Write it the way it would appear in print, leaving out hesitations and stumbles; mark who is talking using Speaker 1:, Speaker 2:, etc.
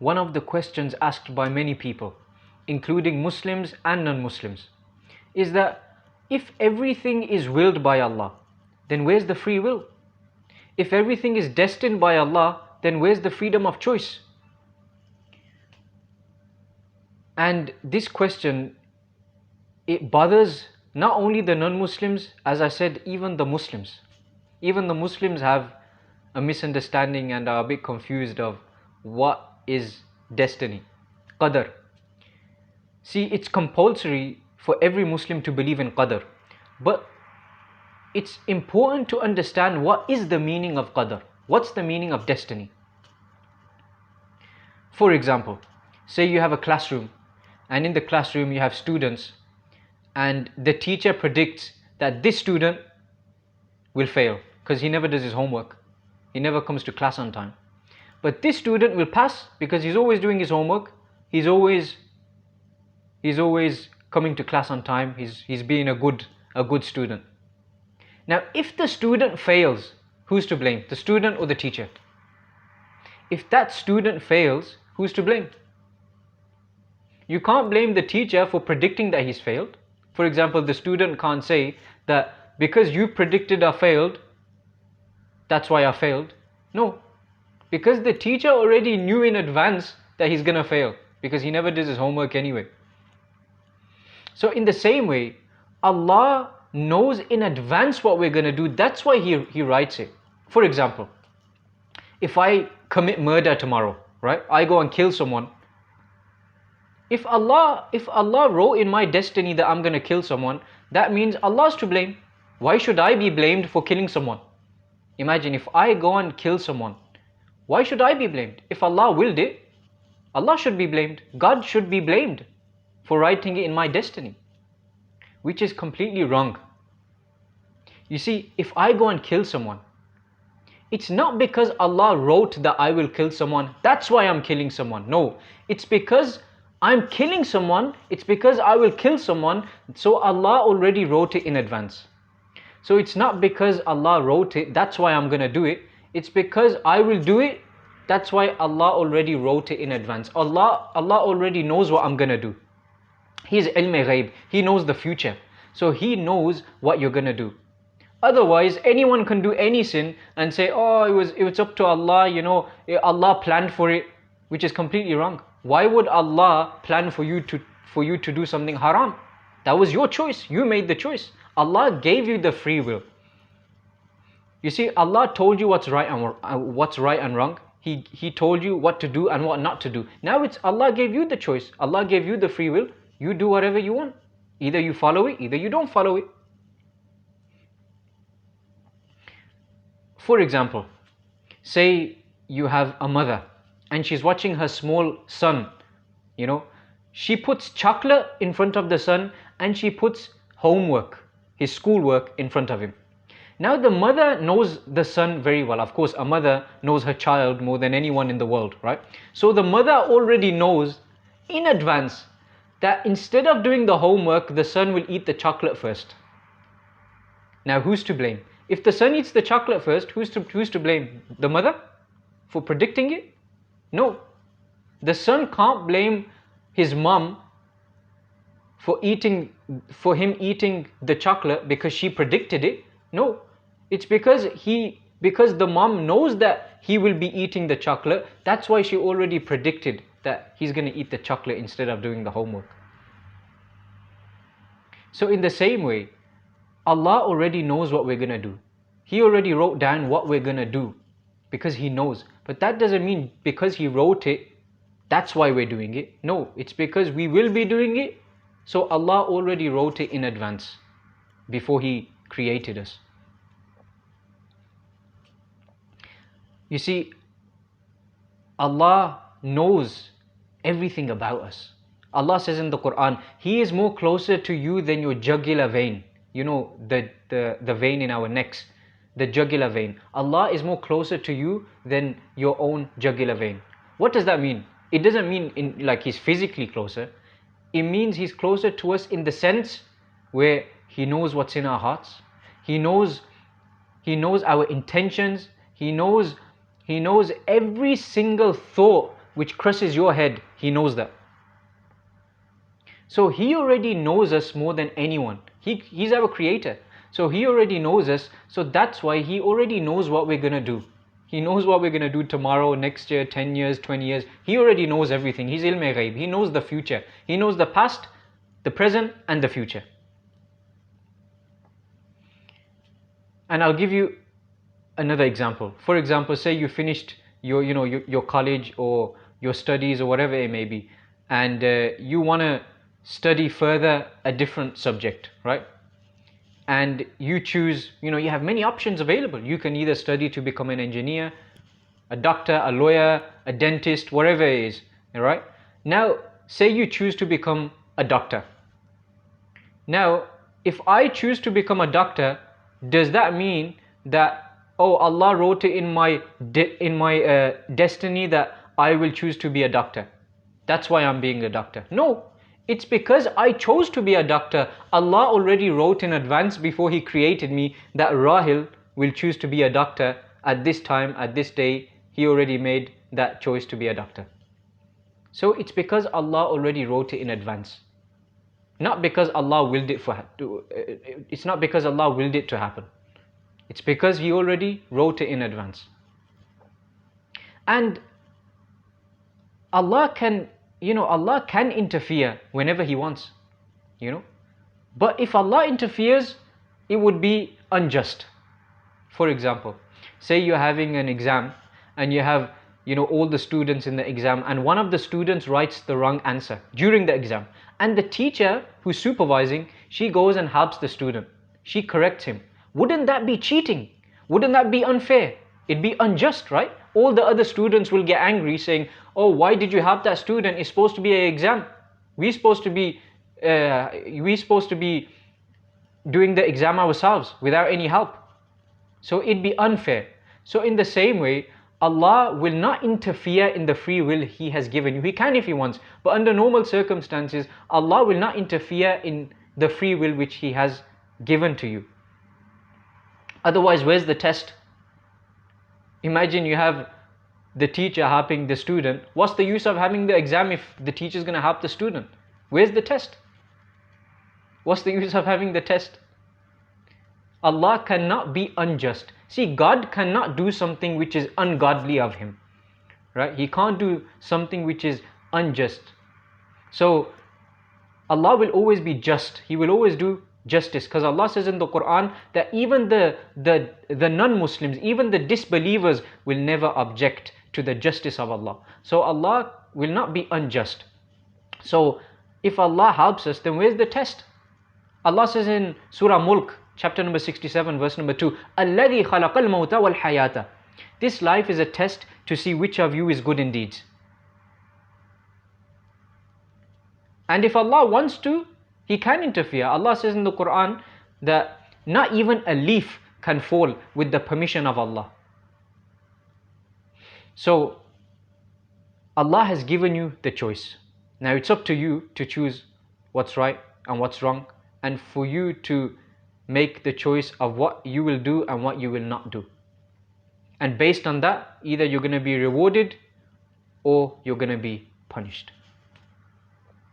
Speaker 1: one of the questions asked by many people, including Muslims and non-Muslims, is that if everything is willed by Allah, then where's the free will? If everything is destined by Allah, then where's the freedom of choice? And this question, it bothers not only the non-Muslims, as I said, even the Muslims. Even the Muslims have a misunderstanding and are a bit confused of what is destiny, qadr. See, it's compulsory for every Muslim to believe in qadr, but it's important to understand what is the meaning of qadr. What's the meaning of destiny? For example, say you have a classroom, and in the classroom you have students, and the teacher predicts that this student will fail because he never does his homework. He never comes to class on time. But this student will pass because he's always doing his homework. He's always coming to class on time. He's being a good student. Now, if the student fails, who's to blame? The student or the teacher? If that student fails, who's to blame? You can't blame the teacher for predicting that he's failed. For example, the student can't say that because you predicted I failed, that's why I failed. No, because the teacher already knew in advance that he's gonna fail because he never does his homework anyway. So in the same way, Allah knows in advance what we're gonna do. That's why He writes it. For example, if I commit murder tomorrow, right? I go and kill someone. If Allah wrote in my destiny that I'm gonna kill someone, that means Allah's to blame. Why should I be blamed for killing someone? Imagine if I go and kill someone, why should I be blamed? If Allah willed it, Allah should be blamed. God should be blamed for writing it in my destiny, which is completely wrong. You see, if I go and kill someone, it's not because Allah wrote that I will kill someone, that's why I'm killing someone. No, it's because I'm killing someone, it's because I will kill someone, so Allah already wrote it in advance. So it's not because Allah wrote it, that's why I'm gonna do it. It's because I will do it, that's why Allah already wrote it in advance. Allah already knows what I'm gonna do. He's ilm-e-ghaib, He knows the future. So He knows what you're gonna do. Otherwise, anyone can do any sin and say, oh, it was up to Allah, Allah planned for it, which is completely wrong. Why would Allah plan for you to do something haram? That was your choice. You made the choice. Allah gave you the free will. You see, Allah told you what's right and wrong. He told you what to do and what not to do. Now it's Allah gave you the choice. Allah gave you the free will. You do whatever you want. Either you follow it, either you don't follow it. For example, say you have a mother and she's watching her small son, she puts chocolate in front of the son and she puts homework, his schoolwork, in front of him. Now the mother knows the son very well. Of course, a mother knows her child more than anyone in the world, right? So the mother already knows in advance that instead of doing the homework, the son will eat the chocolate first. Now who's to blame? If the son eats the chocolate first, who's to blame? The mother for predicting it? No. The son can't blame his mom for him eating the chocolate because she predicted it. No. It's because the mom knows that he will be eating the chocolate. That's why she already predicted that he's going to eat the chocolate instead of doing the homework. So in the same way, Allah already knows what we're going to do. He already wrote down what we're going to do because He knows. But that doesn't mean because He wrote it, that's why we're doing it. No, it's because we will be doing it. So Allah already wrote it in advance before He created us. You see, Allah knows everything about us. Allah says in the Quran, He is more closer to you than your jugular vein. The vein in our necks, the jugular vein. Allah is more closer to you than your own jugular vein. What does that mean? It doesn't mean like He's physically closer. It means He's closer to us in the sense where He knows what's in our hearts. He knows our intentions. He knows every single thought which crosses your head, He knows that. So He already knows us more than anyone. He's our creator. So He already knows us. So that's why He already knows what we're going to do. He knows what we're going to do tomorrow, next year, 10 years, 20 years. He already knows everything. He's ilm ghaib. He knows the future. He knows the past, the present, and the future. And I'll give you another example. For example, say you finished your college or your studies or whatever it may be, and you want to study further a different subject, right? And you choose, you have many options available. You can either study to become an engineer, a doctor, a lawyer, a dentist, whatever it is, right? Now, say you choose to become a doctor. Now, if I choose to become a doctor, does that mean that, oh, Allah wrote it in my destiny that I will choose to be a doctor? That's why I'm being a doctor. No. It's because I chose to be a doctor. Allah already wrote in advance before He created me that Rahil will choose to be a doctor at this time, at this day. He already made that choice to be a doctor. So it's because Allah already wrote it in advance. Not because Allah willed it it's not because Allah willed it to happen. It's because He already wrote it in advance. And Allah can interfere whenever He wants, But if Allah interferes, it would be unjust. For example, say you're having an exam and you have, all the students in the exam, and one of the students writes the wrong answer during the exam. And the teacher who's supervising, she goes and helps the student. She corrects him. Wouldn't that be cheating? Wouldn't that be unfair? It'd be unjust, right? All the other students will get angry saying, oh, why did you help that student? It's supposed to be an exam. We're supposed to be doing the exam ourselves without any help. So it'd be unfair. So in the same way, Allah will not interfere in the free will He has given you. He can if He wants, but under normal circumstances, Allah will not interfere in the free will which He has given to you. Otherwise, where's the test? Imagine you have the teacher helping the student. What's the use of having the exam if the teacher is going to help the student? Where's the test? What's the use of having the test? Allah cannot be unjust. See, God cannot do something which is ungodly of Him, right? He can't do something which is unjust. So Allah will always be just. He will always do justice, because Allah says in the Quran that even the non-Muslims, even the disbelievers will never object to the justice of Allah. So Allah will not be unjust. So if Allah helps us, then where's the test? Allah says in Surah Mulk, chapter number 67, verse number 2, الَّذِي خَلَقَ الْمَوْتَ وَالْحَيَاةَ. This life is a test to see which of you is good in deeds. And if Allah wants to, He can interfere. Allah says in the Quran that not even a leaf can fall with the permission of Allah. So Allah has given you the choice. Now it's up to you to choose what's right and what's wrong, and for you to make the choice of what you will do and what you will not do. And based on that, either you're going to be rewarded or you're going to be punished.